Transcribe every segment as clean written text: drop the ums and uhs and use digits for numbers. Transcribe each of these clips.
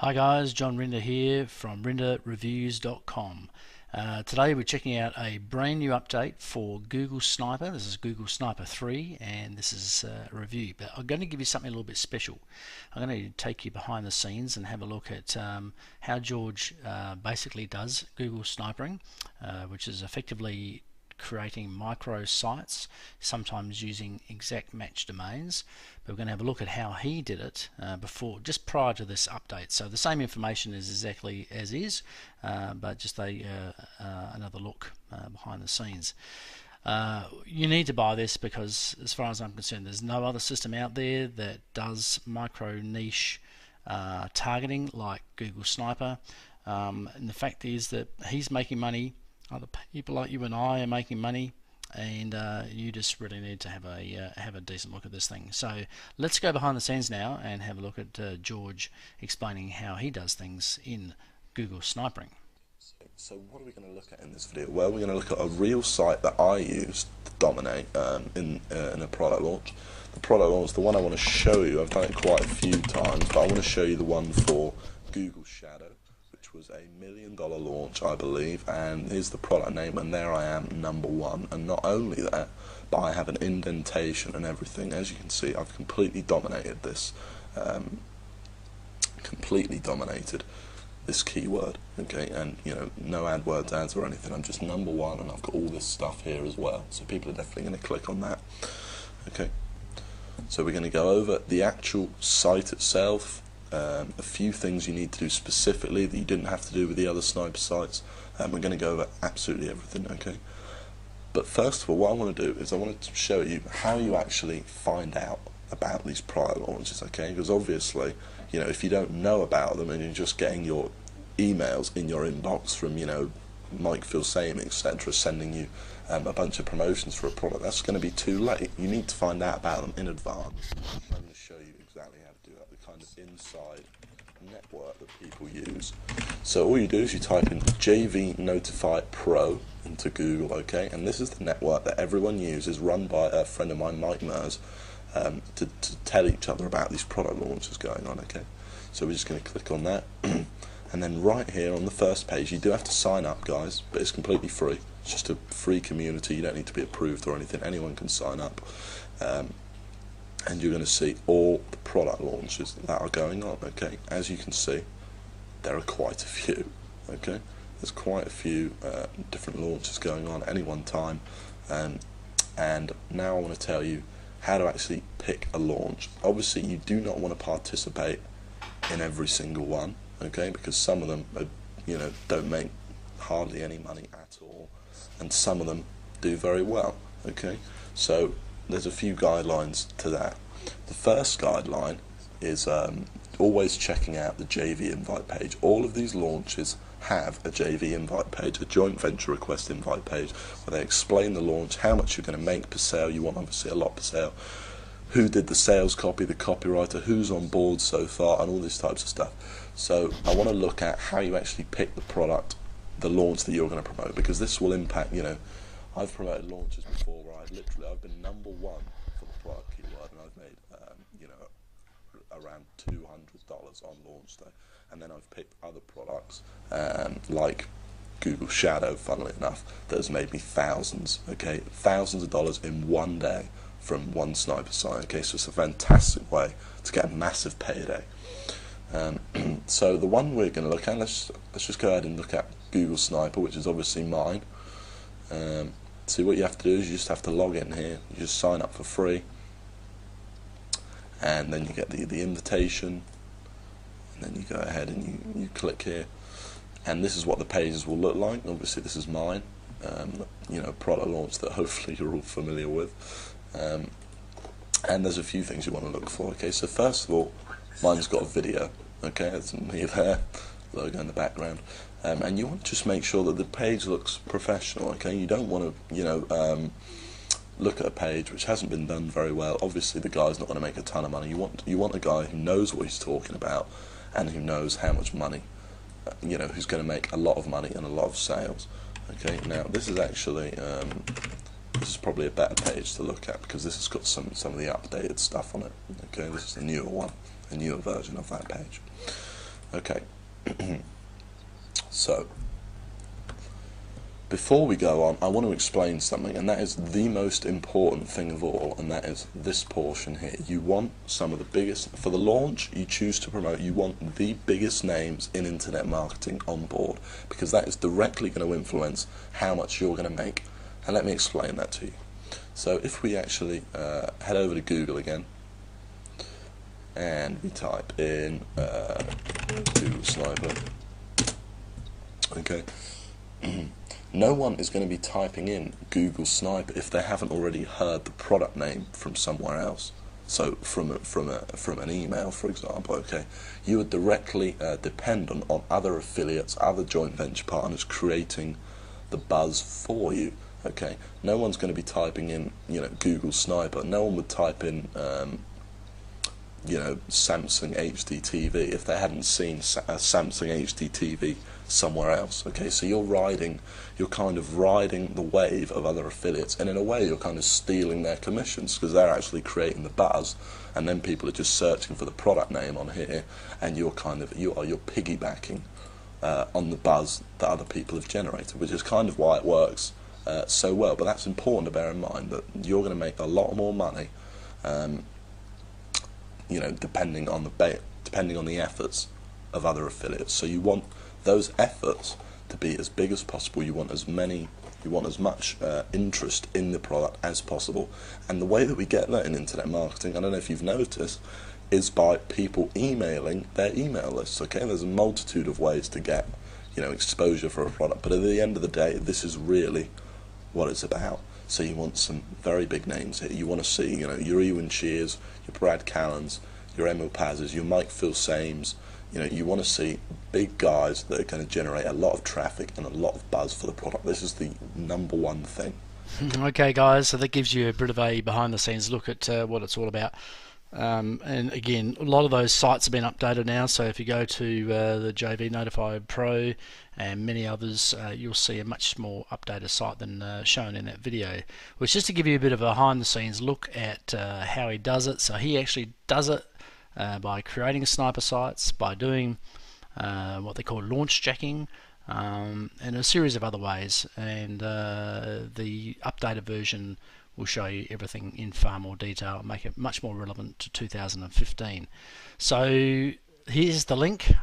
Hi guys, John Rinder here from rinderreviews.com. Today we're checking out a brand new update for Google Sniper. This is Google Sniper 3 and this is a review, but I'm going to give you something a little bit special. I'm going to take you behind the scenes and have a look at how George basically does Google snipering, which is effectively creating micro sites, sometimes using exact match domains. But we're going to have a look at how he did it just prior to this update. So the same information is exactly as is, but just another look behind the scenes. You need to buy this because, as far as I'm concerned, there's no other system out there that does micro niche targeting like Google Sniper. And the fact is that he's making money. Other people like you and I are making money, and you just really need to have a decent look at this thing. So let's go behind the scenes now and have a look at George explaining how he does things in Google Snipering. So what are we going to look at in this video? Well, we're going to look at a real site that I used to dominate in a product launch. The product launch, the one I want to show you, I've done it quite a few times, but I want to show you the one for Google Shadow, which was $1 million launch, I believe, and here's the product name, and there I am, #1. And not only that, but I have an indentation and everything. As you can see, I've completely dominated this, keyword, okay, and no AdWords ads or anything. I'm just #1, and I've got all this stuff here as well, so people are definitely going to click on that. Okay, so we're going to go over the actual site itself. A few things you need to do specifically that you didn't have to do with the other sniper sites. We're going to go over absolutely everything, okay? But first of all, what I want to do is I want to show you how you actually find out about these product launches, okay? Because obviously, if you don't know about them and you're just getting your emails in your inbox from, Mike Phil-Same, etc., sending you a bunch of promotions for a product, that's going to be too late. You need to find out about them in advance. I'm going to show you exactly how to do that, the kind of inside network that people use. So all you do is you type in JV Notify Pro into Google, okay, and this is the network that everyone uses, run by a friend of mine, Mike Mers, to tell each other about these product launches going on, okay. So we're just going to click on that. And then right here on the first page, you do have to sign up, guys, but it's completely free. It's just a free community. You don't need to be approved or anything. Anyone can sign up. And you're going to see all the product launches that are going on, okay? As you can see, there are quite a few, okay? There's quite a few different launches going on at any one time. And now I want to tell you how to actually pick a launch. Obviously, you do not want to participate in every single one, okay, because some of them are, don't make hardly any money at all, and some of them do very well, okay. So there's a few guidelines to that. The first guideline is always checking out the JV invite page. All of these launches have a JV invite page, a joint venture request invite page, where they explain the launch, how much you're going to make per sale. You want obviously a lot per sale, who did the sales copy, the copywriter, who's on board so far, and all these types of stuff. So I want to look at how you actually pick the product, the launch that you're going to promote, because this will impact, I've promoted launches before where I've been #1 for the product keyword, and I've made, around $200 on launch day. And then I've picked other products, like Google Shadow, funnily enough, that has made me thousands, okay, thousands of dollars in one day from one sniper site, okay, so it's a fantastic way to get a massive payday. So the one we're going to look at, let's just go ahead and look at Google Sniper, which is obviously mine. See, what you have to do is you just have to log in here, you just sign up for free, and then you get the invitation, and then you go ahead and you click here, and this is what the pages will look like. Obviously this is mine, product launch that hopefully you're all familiar with. And there's a few things you want to look for, okay. So first of all, mine's got a video, okay, that's me there, logo in the background, and you want to just make sure that the page looks professional, okay. You don't want to, look at a page which hasn't been done very well. Obviously the guy's not going to make a ton of money. You want a guy who knows what he's talking about and who knows how much money, who's going to make a lot of money and a lot of sales, okay. Now this is actually this is probably a better page to look at because this has got some of the updated stuff on it, okay. This is the newer one, a newer version of that page. Okay, so before we go on, I want to explain something, and that is the most important thing of all, and that is this portion here. You want some of the biggest, for the launch you choose to promote, you want the biggest names in internet marketing on board, because that is directly going to influence how much you're going to make. And let me explain that to you. So if we actually head over to Google again, and we type in Google Sniper, okay. No one is going to be typing in Google Sniper if they haven't already heard the product name from somewhere else. So from an email, for example, okay, you would directly depend on other affiliates, other joint venture partners creating the buzz for you. Okay, no one's going to be typing in, Google Sniper. No one would type in, Samsung HD TV if they hadn't seen a Samsung HD TV somewhere else. Okay, so you're kind of riding the wave of other affiliates, and in a way you're kind of stealing their commissions, because they're actually creating the buzz, and then people are just searching for the product name on here, and you're piggybacking on the buzz that other people have generated, which is kind of why it works so well. But that's important to bear in mind, that you're going to make a lot more money depending on the efforts of other affiliates. So you want those efforts to be as big as possible. You want as much interest in the product as possible. And the way that we get that in internet marketing, I don't know if you've noticed, is by people emailing their email lists. Okay, there's a multitude of ways to get exposure for a product, but at the end of the day, this is really what it's about. So you want some very big names here. You want to see, your Ewan Shears, your Brad Callens, your Emil Pazes, your Mike Phil Sames. You want to see big guys that are going to generate a lot of traffic and a lot of buzz for the product. This is the number one thing. Okay, guys, so that gives you a bit of a behind-the-scenes look at what it's all about. And again, a lot of those sites have been updated now, so if you go to the JV Notified Pro and many others, you'll see a much more updated site than shown in that video, which is to give you a bit of a behind the scenes look at how he does it. So he actually does it by creating sniper sites, by doing what they call launch jacking, and a series of other ways, and the updated version will show you everything in far more detail and make it much more relevant to 2015. So here's the link,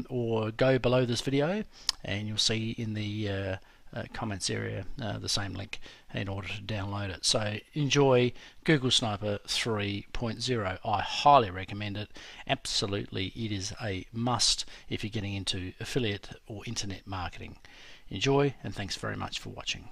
or go below this video and you'll see in the comments area the same link in order to download it. So enjoy Google Sniper 3.0. I highly recommend it. Absolutely, it is a must if you're getting into affiliate or internet marketing. Enjoy, and thanks very much for watching.